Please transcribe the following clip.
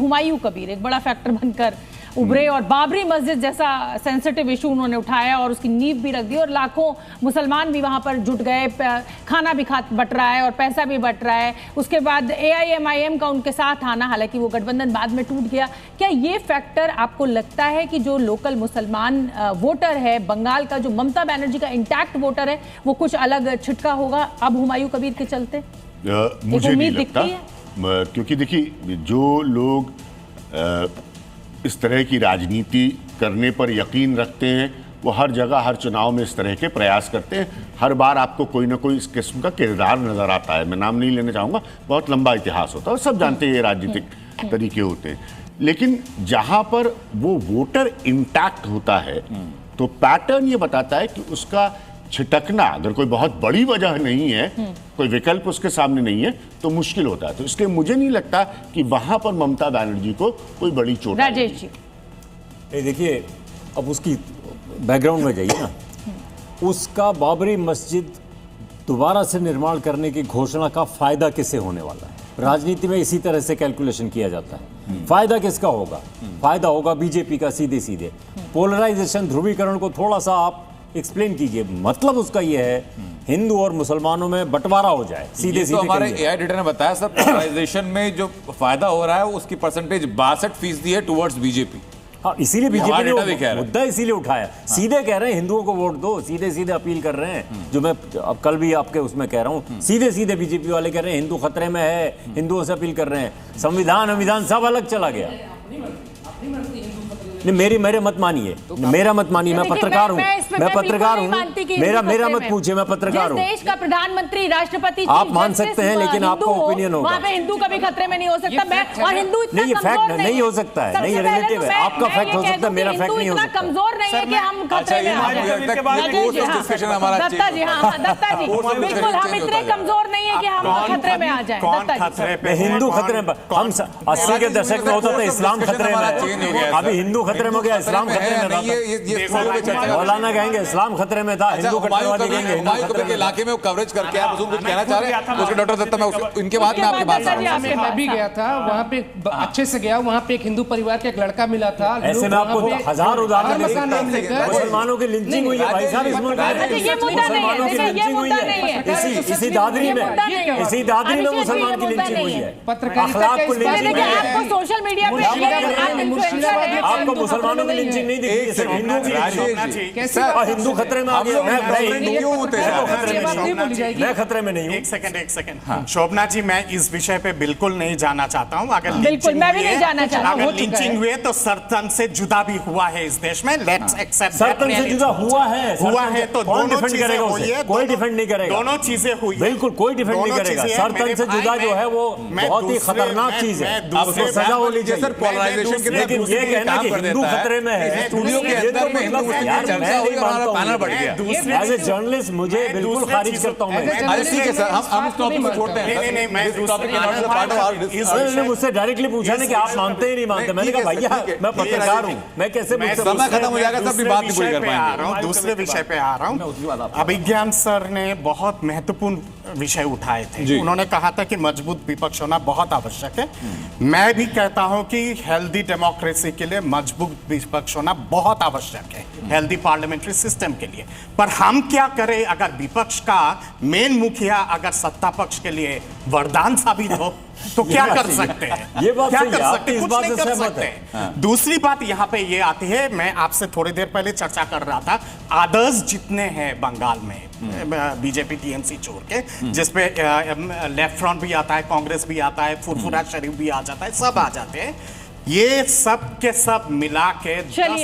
हुमायूं कबीर एक बड़ा फैक्टर बनकर उभरे और बाबरी मस्जिद जैसा सेंसिटिव इशू उन्होंने उठाया और उसकी नींव भी रख दी और लाखों मुसलमान भी वहां पर जुट गए, खाना भी बट रहा है और पैसा भी बट रहा है। उसके बाद AIMIM का उनके साथ आना, हालांकि वो गठबंधन बाद में टूट गया। क्या ये फैक्टर आपको लगता है कि जो लोकल मुसलमान वोटर है बंगाल का, जो ममता बनर्जी का इंटैक्ट वोटर है, वो कुछ अलग छिटका होगा अब हुमायूं कबीर के चलते? मुझे नहीं लगता, क्योंकि देखिए जो लोग इस तरह की राजनीति करने पर यकीन रखते हैं वो हर जगह हर चुनाव में इस तरह के प्रयास करते हैं। हर बार आपको कोई ना कोई इस किस्म का किरदार नजर आता है। मैं नाम नहीं लेना चाहूँगा, बहुत लंबा इतिहास होता है, सब जानते हैं ये राजनीतिक तरीके होते हैं। लेकिन जहाँ पर वो वोटर इंटैक्ट होता है तो पैटर्न ये बताता है कि उसका छिटकना, अगर कोई बहुत बड़ी वजह नहीं है, कोई विकल्प उसके सामने नहीं है, तो मुश्किल होता है। तो इसलिए मुझे नहीं लगता कि वहां पर ममता बनर्जी को कोई बड़ी चोट। राजेश जी, देखिए अब उसकी बैकग्राउंड में जाइए ना, उसका बाबरी मस्जिद दोबारा से निर्माण करने की घोषणा का फायदा किसे होने वाला है? राजनीति में इसी तरह से कैलकुलेशन किया जाता है। फायदा किसका होगा? फायदा होगा बीजेपी का सीधे सीधे। पोलराइजेशन, ध्रुवीकरण को थोड़ा सा आप एक्सप्लेन कीजिए। मतलब उसका ये है हिंदू और मुसलमानों में बंटवारा हो जाए, सीधे सीधे। तो हमारे AI एडिटर ने बताया सर, पोलराइजेशन में जो फायदा हो रहा है उसकी परसेंटेज 62% है टुवर्ड्स बीजेपी। हाँ, इसीलिए बीजेपी ने मुद्दा इसीलिए उठाया। सीधे कह रहे हैं हिंदुओं को वोट दो, सीधे सीधे अपील कर रहे हैं। जो मैं अब कल भी आपके उसमें कह रहा हूँ, सीधे सीधे बीजेपी वाले कह रहे हैं हिंदू खतरे में है, हिंदुओं से अपील कर रहे हैं। संविधान सब अलग चला गया। नहीं, मेरे मत मानिए, मेरा मत मानिए। मैं पत्रकार हूँ, मैं पत्रकार हूँ। मेरा मत पूछिए, मैं पत्रकार हूँ। देश का प्रधानमंत्री, राष्ट्रपति, आप मान सकते हैं, लेकिन आपका ओपिनियन होगा। वहाँ पे हिंदू कभी खतरे में नहीं हो सकता। मैं और हिंदू इतना नहीं, ये फैक्ट नहीं हो सकता है, नहीं रिलेटिव है। आपका फैक्ट हो सकता है, मेरा फैक्ट नहीं हो सकता। कमजोर नहीं है कि हम खतरे में आ जाए। दत्ता जी, हाँ दत्ता जी, बिल्कुल हम इतने कमजोर नहीं है कि हम खतरे में आ जाए। कौन खतरे पे? हिंदू खतरे में। हम 80 के दशक में होता था इस्लाम खतरे में, अभी हिंदू खतरे में गया, इस्लाम मौलाना कहेंगे इस्लाम खतरे में था, हिंदू कट्टरवादी कहेंगे हिंदू खतरे में। इलाके में कवरेज करके आप कुछ कहना चाह रहे हैं? उसके डॉक्टर दत्ता, मैं इनके बाद में आपकी बात मैं भी गया था वहाँ पे, अच्छे से गया। वहाँ पे एक हिंदू परिवार का एक लड़का मिला था। ऐसे में आपको हजार उदाहरण मुसलमानों की लिंचिंग हुई है भाई साहब इस मुल्क में। मुसलमानों की लिंचिंग हुई है इसी दादरी में, इसी दादरी में मुसलमान की लिंचिंग हुई है। अखलाक को लिंचिंग हुई है। सोशल मीडिया पे आपको मुसलमानों की लिंचिंग नहीं दिखती, सिर्फ हिंदू खतरे में आ गया। मैं खतरे में नहीं हूँ। एक सेकंड शोभना जी, मैं इस विषय पे बिल्कुल नहीं जाना चाहता हूँ। अगर लिंचिंग हुए तो सरतन से जुदा भी हुआ है इस देश में। लेट्स एक्सेप्ट सरतन से जुदा हुआ है तो दोनों चीजें हुई है, कोई डिफेंड नहीं करेगा। दोनों चीजें हुई, बिल्कुल कोई डिफेंड नहीं करेगा। सरतन से जुदा जो है वो बहुत ही खतरनाक चीज है, उसको सजा होनी चाहिए। लेकिन ये कहना कि हिंदू खतरे में है, स्टूडियो के अंदर में हिंदू चर्चा हुई और हमारा पैनल बढ़ गया। एज ए जर्नलिस्ट मुझे बिल्कुल खारिज करता हूं मैं। ठीक है सर, हम इस टॉपिक को छोड़ते हैं। नहीं, मैं इस टॉपिक के नॉट पार्ट ऑफ आवर। मुझसे डायरेक्टली पूछा नहीं कि आप मानते ही नहीं मानते। मैंने कहा भैया मैं पत्रकार हूं, मैं कैसे समय खत्म हो जाएगा तब भी बात नहीं पूरी कर पाएंगे। दूसरे विषय पे आ रहा हूं। अभिज्ञान सर ने बहुत महत्वपूर्ण विषय उठाए थे। उन्होंने कहा था कि मजबूत विपक्ष होना बहुत आवश्यक है। मैं भी कहता हूं कि हेल्दी डेमोक्रेसी के लिए मजबूत विपक्ष होना बहुत आवश्यक है, हेल्दी पार्लियामेंट्री सिस्टम के लिए। पर हम क्या करें अगर विपक्ष का मेन मुखिया अगर सत्ता पक्ष के लिए वरदान साबित हो तो क्या कर सकते हैं? ये बात क्या सही कर है, सकते हैं? इस कुछ बात नहीं से कर सहमत सकते। है। दूसरी बात यहाँ पे ये आती है, मैं आपसे थोड़ी देर पहले चर्चा कर रहा था, आदर्श जितने हैं बंगाल में बीजेपी टीएमसी छोड़ के, जिसपे लेफ्ट फ्रंट भी आता है, कांग्रेस भी आता है, फुरफुरा शरीफ भी आ जाता है, सब आ जाते हैं। ये सब के सब मिला के 10